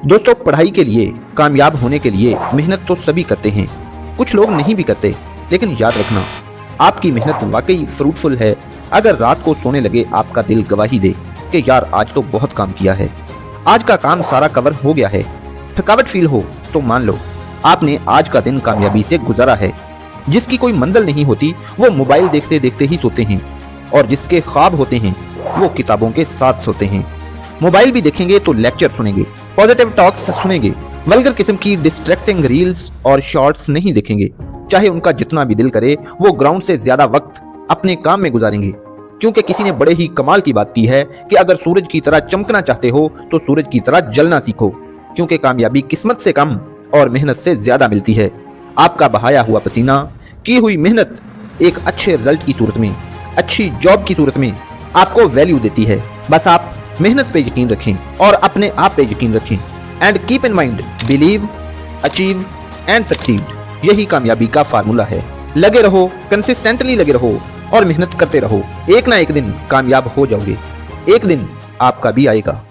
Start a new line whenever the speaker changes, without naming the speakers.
दोस्तों, पढ़ाई के लिए, कामयाब होने के लिए मेहनत तो सभी करते हैं, कुछ लोग नहीं भी करते। लेकिन याद रखना, आपकी मेहनत वाकई फ्रूटफुल है अगर रात को सोने लगे आपका दिल गवाही दे कि यार आज तो बहुत काम किया है, आज का काम सारा कवर हो गया है। थकावट फील हो तो मान लो आपने आज का दिन कामयाबी से गुजारा है। जिसकी कोई मंजिल नहीं होती वो मोबाइल देखते देखते ही सोते हैं, और जिसके ख्वाब होते हैं वो किताबों के साथ सोते हैं। मोबाइल भी देखेंगे तो लेक्चर सुनेंगे, पॉजिटिव टॉक्स सुनेंगे, वल्गर किस्म की डिस्ट्रैक्टिंग रील्स और शॉर्ट्स नहीं देखेंगे। चाहे उनका जितना भी दिल करे वो ग्राउंड से ज्यादा वक्त अपने काम में गुजारेंगे, क्योंकि किसी ने बड़े ही कमाल की बात की है कि अगर सूरज की तरह चमकना चाहते हो तो सूरज की तरह जलना सीखो, क्योंकि कामयाबी किस्मत से कम और मेहनत से ज्यादा मिलती है। आपका बहाया हुआ पसीना, की हुई मेहनत एक अच्छे रिजल्ट की सूरत में, अच्छी जॉब की सूरत में आपको वैल्यू देती है। बस आप मेहनत पे यकीन रखें और अपने आप पे यकीन रखें। And keep in mind, believe, achieve and succeed, यही कामयाबी का फार्मूला है। लगे रहो, कंसिस्टेंटली लगे रहो और मेहनत करते रहो। एक ना एक दिन कामयाब हो जाओगे, एक दिन आपका भी आएगा।